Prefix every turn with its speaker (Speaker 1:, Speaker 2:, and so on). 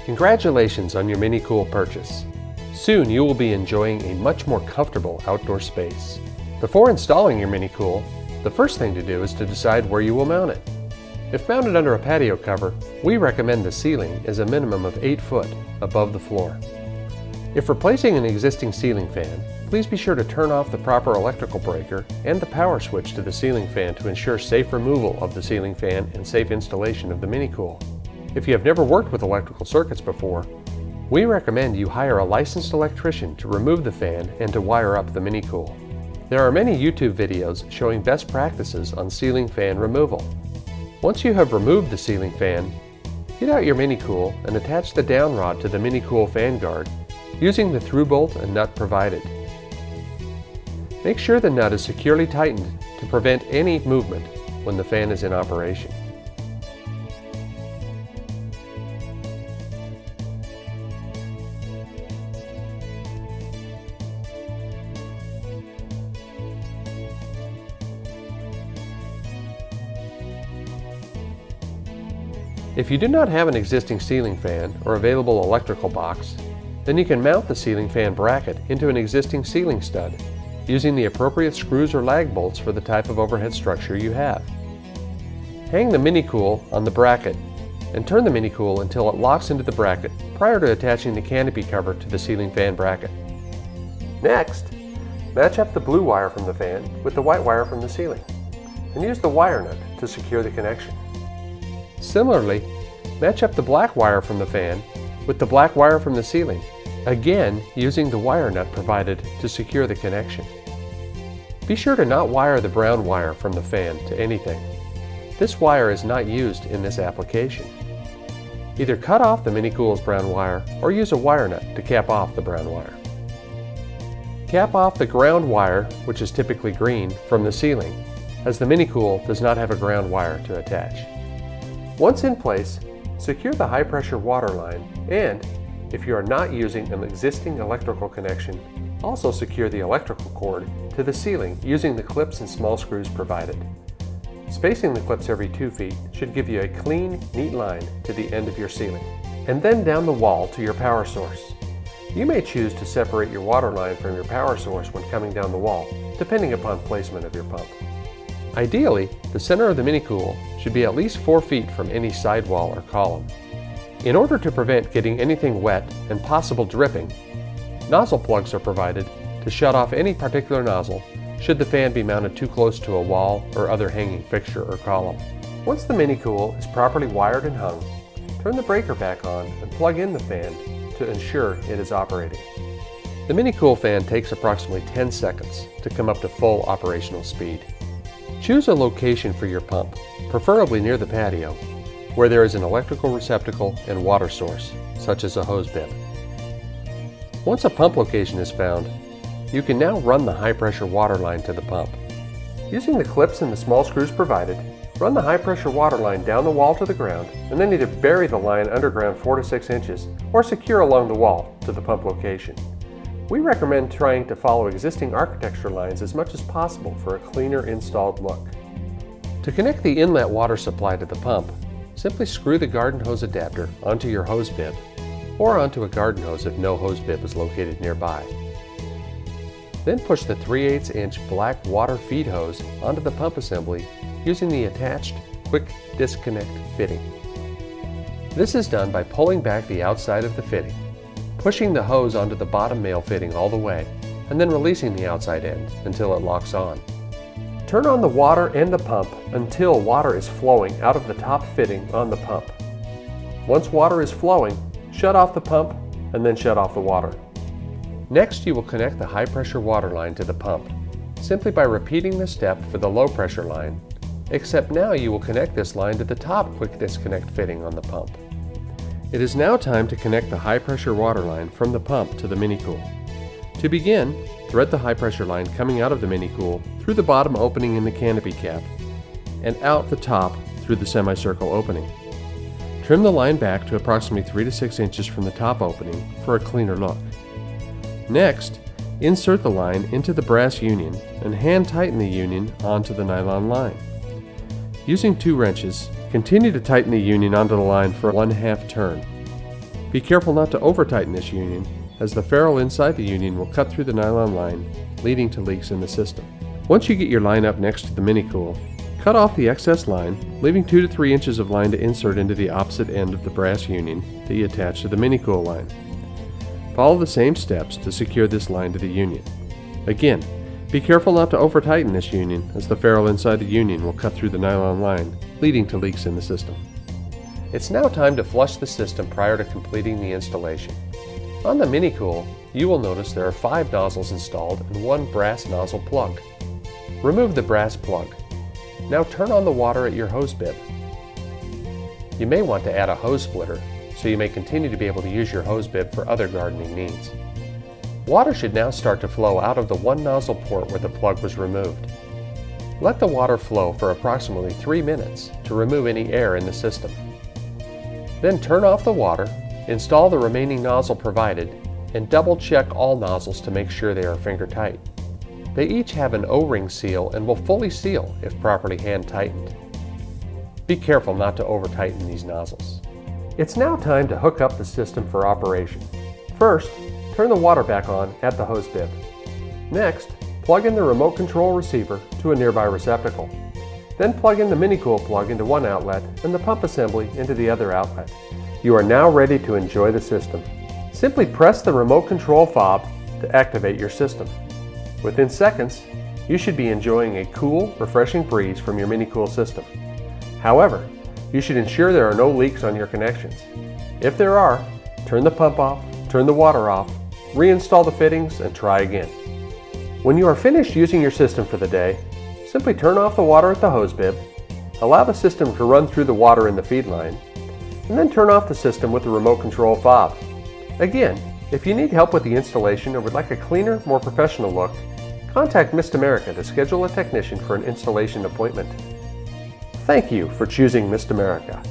Speaker 1: Congratulations on your MiniCool purchase. Soon you will be enjoying a much more comfortable outdoor space. Before installing your MiniCool, the first thing to do is to decide where you will mount it. If mounted under a patio cover, we recommend the ceiling is a minimum of 8 foot above the floor. If replacing an existing ceiling fan, please be sure to turn off the proper electrical breaker and the power switch to the ceiling fan to ensure safe removal of the ceiling fan and safe installation of the MiniCool. If you have never worked with electrical circuits before, we recommend you hire a licensed electrician to remove the fan and to wire up the MiniCool. There are many YouTube videos showing best practices on ceiling fan removal. Once you have removed the ceiling fan, get out your MiniCool and attach the down rod to the MiniCool fan guard using the through bolt and nut provided. Make sure the nut is securely tightened to prevent any movement when the fan is in operation. If you do not have an existing ceiling fan or available electrical box, then you can mount the ceiling fan bracket into an existing ceiling stud using the appropriate screws or lag bolts for the type of overhead structure you have. Hang the MiniCool on the bracket and turn the MiniCool until it locks into the bracket prior to attaching the canopy cover to the ceiling fan bracket. Next, match up the blue wire from the fan with the white wire from the ceiling and use the wire nut to secure the connection. Similarly, match up the black wire from the fan with the black wire from the ceiling, again using the wire nut provided to secure the connection. Be sure to not wire the brown wire from the fan to anything. This wire is not used in this application. Either cut off the MiniCool's brown wire or use a wire nut to cap off the brown wire. Cap off the ground wire, which is typically green, from the ceiling, as the MiniCool does not have a ground wire to attach. Once in place, secure the high-pressure water line and, if you are not using an existing electrical connection, also secure the electrical cord to the ceiling using the clips and small screws provided. Spacing the clips every 2 feet should give you a clean, neat line to the end of your ceiling, and then down the wall to your power source. You may choose to separate your water line from your power source when coming down the wall, depending upon placement of your pump. Ideally, the center of the MiniCool should be at least 4 feet from any sidewall or column. In order to prevent getting anything wet and possible dripping, nozzle plugs are provided to shut off any particular nozzle should the fan be mounted too close to a wall or other hanging fixture or column. Once the MiniCool is properly wired and hung, turn the breaker back on and plug in the fan to ensure it is operating. The MiniCool fan takes approximately 10 seconds to come up to full operational speed. Choose a location for your pump, preferably near the patio, where there is an electrical receptacle and water source, such as a hose bib. Once a pump location is found, you can now run the high-pressure water line to the pump. Using the clips and the small screws provided, run the high-pressure water line down the wall to the ground and then either bury the line underground 4 to 6 inches or secure along the wall to the pump location. We recommend trying to follow existing architecture lines as much as possible for a cleaner installed look. To connect the inlet water supply to the pump, simply screw the garden hose adapter onto your hose bib or onto a garden hose if no hose bib is located nearby. Then push the 3/8 inch black water feed hose onto the pump assembly using the attached quick disconnect fitting. This is done by pulling back the outside of the fitting, pushing the hose onto the bottom male fitting all the way, and then releasing the outside end until it locks on. Turn on the water and the pump until water is flowing out of the top fitting on the pump. Once water is flowing, shut off the pump and then shut off the water. Next, you will connect the high-pressure water line to the pump, simply by repeating the step for the low-pressure line, except now you will connect this line to the top quick disconnect fitting on the pump. It is now time to connect the high-pressure water line from the pump to the MiniCool. To begin, thread the high-pressure line coming out of the MiniCool through the bottom opening in the canopy cap and out the top through the semicircle opening. Trim the line back to approximately 3 to 6 inches from the top opening for a cleaner look. Next, insert the line into the brass union and hand tighten the union onto the nylon line. Using 2 wrenches, continue to tighten the union onto the line for 1/2 turn. Be careful not to over-tighten this union, as the ferrule inside the union will cut through the nylon line, leading to leaks in the system. Once you get your line up next to the MiniCool, cut off the excess line, leaving 2 to 3 inches of line to insert into the opposite end of the brass union that you attach to the MiniCool line. Follow the same steps to secure this line to the union. Again, be careful not to over-tighten this union, as the ferrule inside the union will cut through the nylon line, leading to leaks in the system. It's now time to flush the system prior to completing the installation. On the MiniCool, you will notice there are 5 nozzles installed and 1 brass nozzle plug. Remove the brass plug. Now turn on the water at your hose bib. You may want to add a hose splitter, so you may continue to be able to use your hose bib for other gardening needs. Water should now start to flow out of the 1 nozzle port where the plug was removed. Let the water flow for approximately 3 minutes to remove any air in the system. Then turn off the water, install the remaining nozzle provided, and double check all nozzles to make sure they are finger tight. They each have an O-ring seal and will fully seal if properly hand tightened. Be careful not to over tighten these nozzles. It's now time to hook up the system for operation. First, turn the water back on at the hose bib. Next, plug in the remote control receiver to a nearby receptacle. Then plug in the MiniCool plug into one outlet and the pump assembly into the other outlet. You are now ready to enjoy the system. Simply press the remote control fob to activate your system. Within seconds, you should be enjoying a cool, refreshing breeze from your MiniCool system. However, you should ensure there are no leaks on your connections. If there are, turn the pump off, turn the water off, reinstall the fittings, and try again. When you are finished using your system for the day, simply turn off the water at the hose bib, allow the system to run through the water in the feed line, and then turn off the system with the remote control fob. Again, if you need help with the installation or would like a cleaner, more professional look, contact MistAmerica to schedule a technician for an installation appointment. Thank you for choosing MistAmerica.